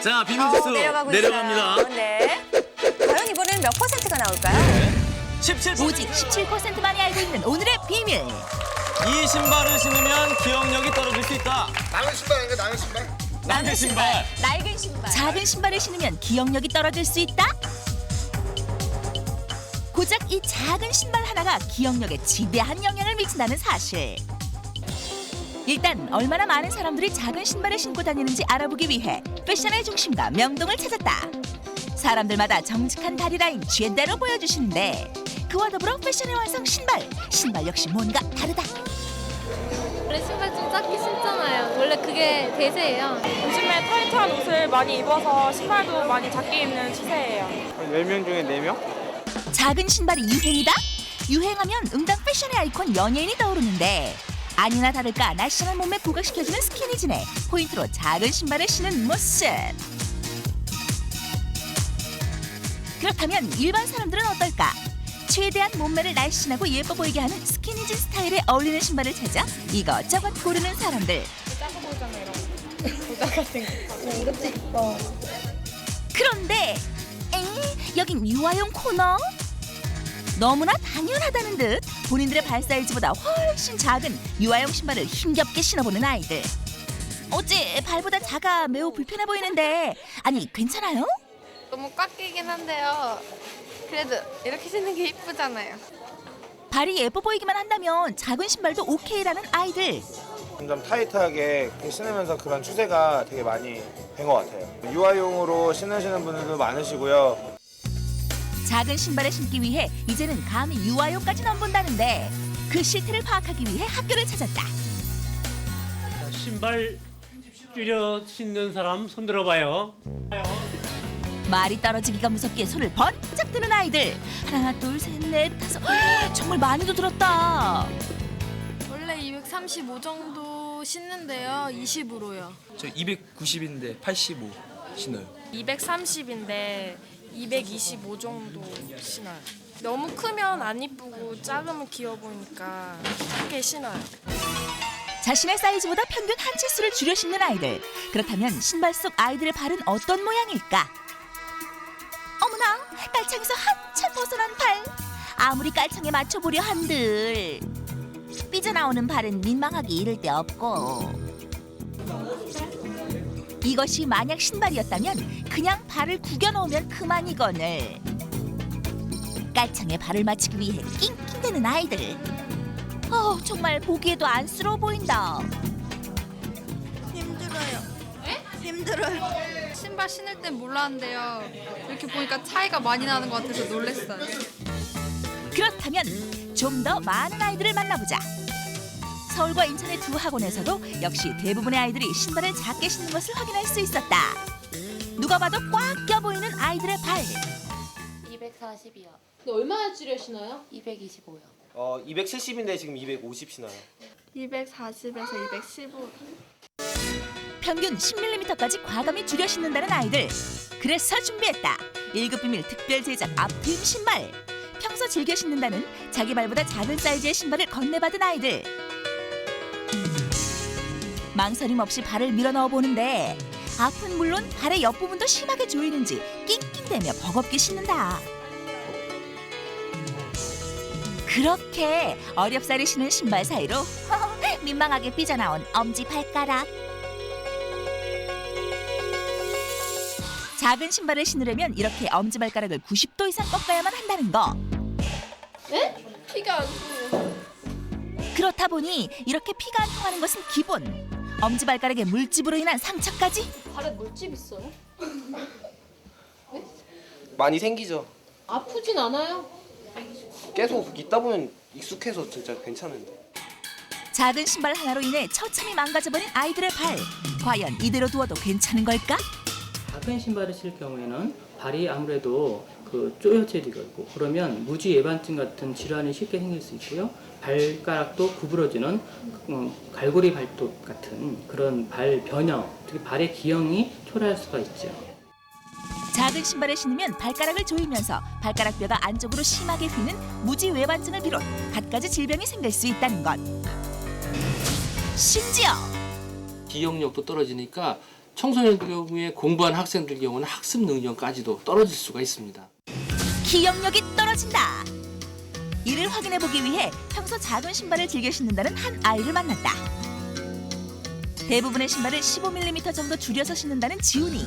자, 비밀지수 내려가고 내려갑니다. 있어요. 네. 과연 이번에는 몇 퍼센트가 나올까요? 17%. 오직 17%만이 알고 있는 오늘의 비밀. 이 신발을 신으면 기억력이 떨어질 수 있다. 남의 신발 아닌가? 남의 신발? 남의 신발. 낡은 신발. 작은 신발을 신으면 기억력이 떨어질 수 있다? 고작 이 작은 신발 하나가 기억력에 지대한 영향을 미친다는 사실. 일단 얼마나 많은 사람들이 작은 신발을 신고 다니는지 알아보기 위해 패션의 중심가 명동을 찾았다. 사람들마다 정직한 다리 라인 제대로 보여주시는데 그와 더불어 패션의 완성 신발 역시 뭔가 다르다. 원래 신발 좀 작게 신잖아요. 원래 그게 대세예요. 요즘에 타이트한 옷을 많이 입어서 신발도 많이 작게 입는 추세예요. 10명 중에 4명? 작은 신발이 유행이다? 유행하면 응당 패션의 아이콘 연예인이 떠오르는데 아니나 다를까 날씬한 몸매 부각시켜주는 스키니진에 포인트로 작은 신발을 신은 모습. 그렇다면 일반 사람들은 어떨까? 최대한 몸매를 날씬하고 예뻐 보이게 하는 스키니진 스타일에 어울리는 신발을 찾아 이것저것 고르는 사람들. 작아 보이잖아요, 이런 거. 모자 같은 거. 이것도 이뻐. 그런데 여긴 유아용 코너? 너무나 당연하다는 듯 본인들의 발 사이즈보다 훨씬 작은 유아용 신발을 힘겹게 신어보는 아이들. 어째 발보다 작아 매우 불편해 보이는데 아니 괜찮아요? 너무 꽉 끼긴 한데요. 그래도 이렇게 신는 게 이쁘잖아요. 발이 예뻐 보이기만 한다면 작은 신발도 오케이라는 아이들. 점점 타이트하게 신으면서 그런 추세가 되게 많이 된 것 같아요. 유아용으로 신으시는 분들도 많으시고요. 작은 신발을 신기 위해 이제는 감히 유아용까지 넘본다는데 그 실태를 파악하기 위해 학교를 찾았다. 신발 줄여 신는 사람 손 들어봐요. 말이 떨어지기가 무섭게 손을 번쩍 드는 아이들. 하나 둘 셋 넷 다섯 정말 많이도 들었다. 원래 235 정도 신는데요. 20으로요. 저 290인데 85 신어요. 230인데 225 정도 신어요. 너무 크면 안 이쁘고 작으면 귀여워 보이니까 크게 신어요. 자신의 사이즈보다 평균 한 치수를 줄여 신는 아이들. 그렇다면 신발 속 아이들의 발은 어떤 모양일까? 어머나, 깔창에서 한참 벗어난 발. 아무리 깔창에 맞춰보려 한들 삐져나오는 발은 민망하기 이를 데 없고. 이것이 만약 신발이었다면 그냥 발을 구겨 넣으면 그만이거늘. 깔창에 발을 맞추기 위해 낑낑대는 아이들. 정말 보기에도 안쓰러워 보인다. 힘들어요. 힘들어요. 신발 신을 땐 몰랐는데요. 이렇게 보니까 차이가 많이 나는 것 같아서 놀랐어요. 그렇다면 좀 더 많은 아이들을 만나보자. 서울과 인천의 두 학원에서도 역시 대부분의 아이들이 신발을 작게 신는 것을 확인할 수 있었다. 누가 봐도 꽉 껴 보이는 아이들의 발. 240이요. 근데 얼마나 줄여 신어요? 225요. 270인데 지금 250 신어요. 240에서 215. 평균 10mm까지 과감히 줄여 신는다는 아이들. 그래서 준비했다. 1급 비밀 특별 제작 앞트임 신발. 평소 즐겨 신는다는 자기 발보다 작은 사이즈의 신발을 건네받은 아이들. 망설임 없이 발을 밀어 넣어 보는데 앞은 물론 발의 옆부분도 심하게 조이는지 낑낑대며 버겁게 신는다. 그렇게 어렵사리 신은 신발 사이로 민망하게 삐져나온 엄지 발가락. 작은 신발을 신으려면 이렇게 엄지발가락을 90도 이상 꺾어야만 한다는 거. 네? 피가 안 통해요. 그렇다 보니 이렇게 피가 안 통하는 것은 기본. 엄지발가락에 물집으로 인한 상처까지. 발에 물집 있어요? 많이 생기죠. 아프진 않아요? 계속 있다 보면 익숙해서 진짜 괜찮은데. 작은 신발 하나로 인해 처참히 망가져버린 아이들의 발. 과연 이대로 두어도 괜찮은 걸까? 작은 신발을 신을 경우에는 발이 아무래도 쪼여지고 있고 그러면 무지 예반증 같은 질환이 쉽게 생길 수 있고요. 발가락도 구부러지는 갈고리 발톱 같은 그런 발 변형, 특히 발의 기형이 초래할 수가 있죠. 작은 신발을 신으면 발가락을 조이면서 발가락 뼈가 안쪽으로 심하게 휘는 무지 외반증을 비롯 갖가지 질병이 생길 수 있다는 것. 심지어 기억력도 떨어지니까 청소년들 경우에 공부한 학생들 경우는 학습 능력까지도 떨어질 수가 있습니다. 기억력이 떨어진다. 이를 확인해 보기 위해 평소 작은 신발을 즐겨 신는다는 한 아이를 만났다. 대부분의 신발을 15mm 정도 줄여서 신는다는 지훈이.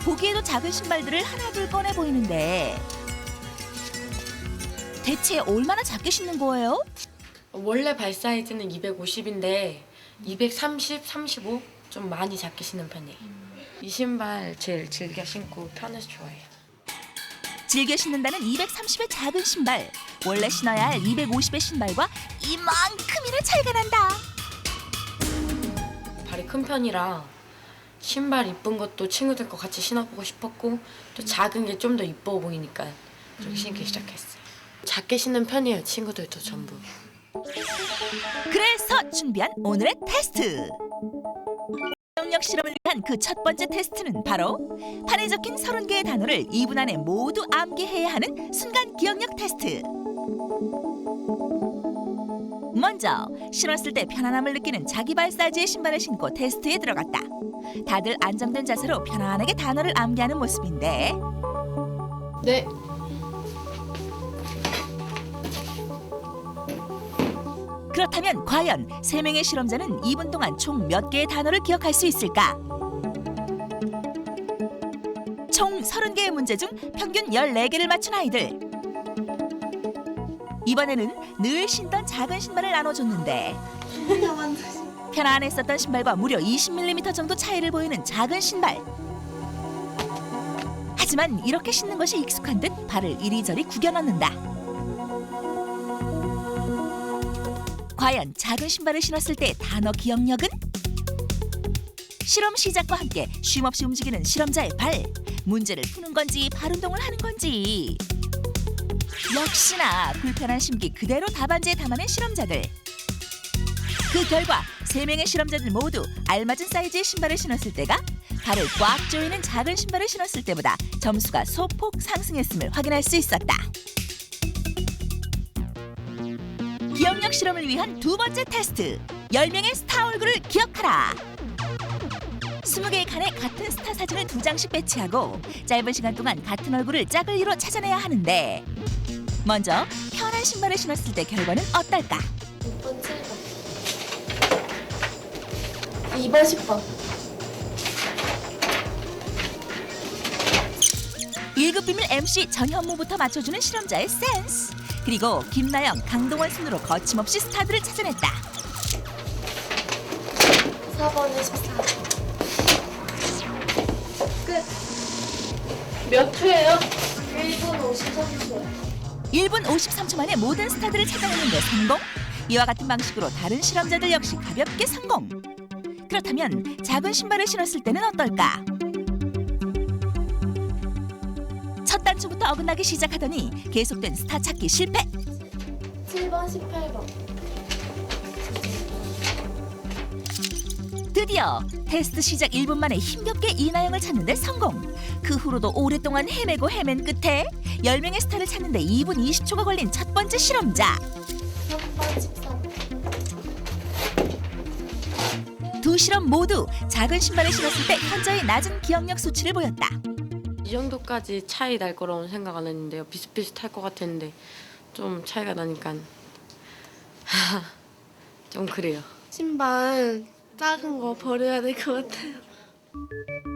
보기에도 작은 신발들을 하나둘 꺼내 보이는데 대체 얼마나 작게 신는 거예요? 원래 발 사이즈는 250인데 230, 35 좀 많이 작게 신는 편이에요. 이 신발 제일 즐겨 신고 편해서 좋아해요. 즐겨 신는다는 230의 작은 신발. 원래 신어야 할 250의 신발과 이만큼이나 차이가 난다. 발이 큰 편이라 신발 이쁜 것도 친구들 거 같이 신어보고 싶었고 또 작은 게 좀 더 이뻐 보이니까 그렇게 신기 시작했어요. 작게 신는 편이에요, 친구들도 전부. 그래서 준비한 오늘의 테스트. 기억력 실험을 위한 그 첫 번째 테스트는 바로 판에 적힌 30개의 단어를 2분 안에 모두 암기해야 하는 순간 기억력 테스트. 먼저 신었을 때 편안함을 느끼는 자기 발 사이즈의 신발을 신고 테스트에 들어갔다. 다들 안정된 자세로 편안하게 단어를 암기하는 모습인데 네. 그렇다면 과연 3명의 실험자는 2분 동안 총 몇 개의 단어를 기억할 수 있을까? 총 30개의 문제 중 평균 14개를 맞춘 아이들. 이번에는 늘 신던 작은 신발을 나눠줬는데 편안했었던 신발과 무려 20mm 정도 차이를 보이는 작은 신발. 하지만 이렇게 신는 것이 익숙한 듯 발을 이리저리 구겨 넣는다. 과연 작은 신발을 신었을 때 단어 기억력은? 실험 시작과 함께 쉼없이 움직이는 실험자의 발. 문제를 푸는 건지 발운동을 하는 건지. 역시나 불편한 심기 그대로 답안지에 담아낸 실험자들. 그 결과 3명의 실험자들 모두 알맞은 사이즈의 신발을 신었을 때가 발을 꽉 조이는 작은 신발을 신었을 때보다 점수가 소폭 상승했음을 확인할 수 있었다. 기억력 실험을 위한 두 번째 테스트. 10명의 스타 얼굴을 기억하라. 20개의 칸에 같은 스타 사진을 2장씩 배치하고 짧은 시간 동안 같은 얼굴을 짝을리로 찾아내야 하는데 먼저 편한 신발을 신었을 때 결과는 어떨까? 6번, 7번. 2번, 10번. 1급 비밀 MC 전현무부터 맞춰주는 실험자의 센스. 그리고 김나영, 강동원 순으로 거침없이 스타들을 찾아냈다. 4번에 14. 끝. 몇 초예요? 1분 53초. 1분 53초 만에 모든 스타들을 찾아내는데 성공? 이와 같은 방식으로 다른 실험자들 역시 가볍게 성공. 그렇다면 작은 신발을 신었을 때는 어떨까? 첫 단추부터 어긋나기 시작하더니 계속된 스타 찾기 실패. 7번, 18번. 드디어 테스트 시작 1분 만에 힘겹게 이나영을 찾는데 성공. 그 후로도 오랫동안 헤매고 헤맨 끝에 10명의 스타를 찾는데 2분 20초가 걸린 첫 번째 실험자. 3번, 13. 두 실험 모두 작은 신발을 신었을 때 현저히 낮은 기억력 수치를 보였다. 이 정도까지 차이 날 거라고는 생각 안 했는데요. 비슷비슷할 것 같았는데 좀 차이가 나니까 좀 그래요. 신발 작은 거 버려야 될 것 같아요.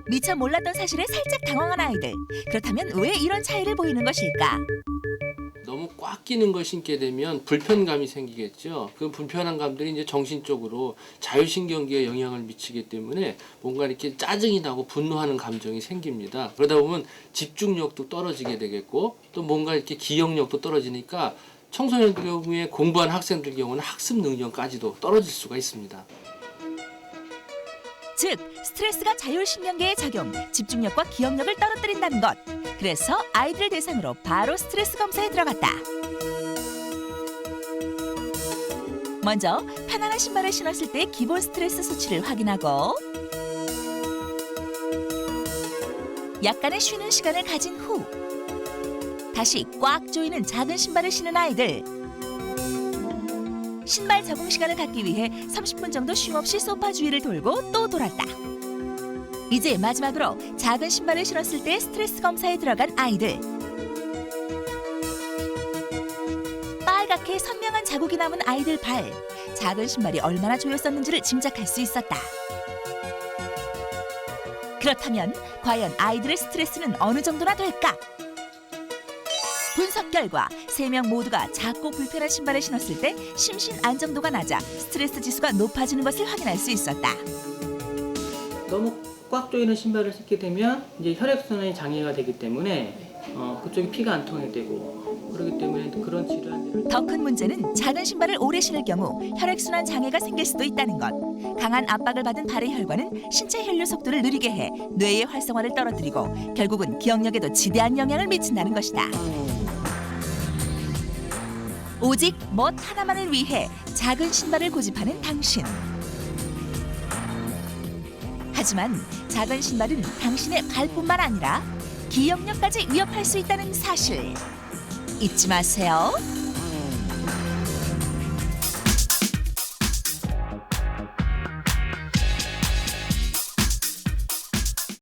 미처 몰랐던 사실에 살짝 당황한 아이들. 그렇다면 왜 이런 차이를 보이는 것일까? 너무 꽉 끼는 걸 신게 되면 불편감이 생기겠죠. 그 불편한 감들이 이제 정신적으로 자율신경계에 영향을 미치기 때문에 뭔가 이렇게 짜증이 나고 분노하는 감정이 생깁니다. 그러다 보면 집중력도 떨어지게 되겠고 또 뭔가 이렇게 기억력도 떨어지니까 청소년들 경우에 공부한 학생들 경우는 학습 능력까지도 떨어질 수가 있습니다. 즉, 스트레스가 자율신경계에 작용, 집중력과 기억력을 떨어뜨린다는 것. 그래서 아이들 대상으로 바로 스트레스 검사에 들어갔다. 먼저 편안한 신발을 신었을 때 기본 스트레스 수치를 확인하고 약간의 쉬는 시간을 가진 후 다시 꽉 조이는 작은 신발을 신은 아이들. 신발 적응 시간을 갖기 위해 30분 정도 쉼없이 소파 주위를 돌고 또 돌았다. 이제 마지막으로 작은 신발을 신었을 때 스트레스 검사에 들어간 아이들. 빨갛게 선명한 자국이 남은 아이들 발. 작은 신발이 얼마나 조였었는지를 짐작할 수 있었다. 그렇다면 과연 아이들의 스트레스는 어느 정도나 될까? 분석 결과 3명 모두가 작고 불편한 신발을 신었을 때 심신 안정도가 낮아 스트레스 지수가 높아지는 것을 확인할 수 있었다. 너무 꽉 조이는 신발을 신게 되면 이제 혈액순환이 장애가 되기 때문에 그쪽이 피가 안 통하게 되고 그렇기 때문에 그런 질환들을 더 큰 문제는 작은 신발을 오래 신을 경우 혈액순환 장애가 생길 수도 있다는 것. 강한 압박을 받은 발의 혈관은 신체 혈류 속도를 느리게 해 뇌의 활성화를 떨어뜨리고 결국은 기억력에도 지대한 영향을 미친다는 것이다. 오직 멋 하나만을 위해 작은 신발을 고집하는 당신. 하지만 작은 신발은 당신의 발뿐만 아니라 기억력까지 위협할 수 있다는 사실 잊지 마세요.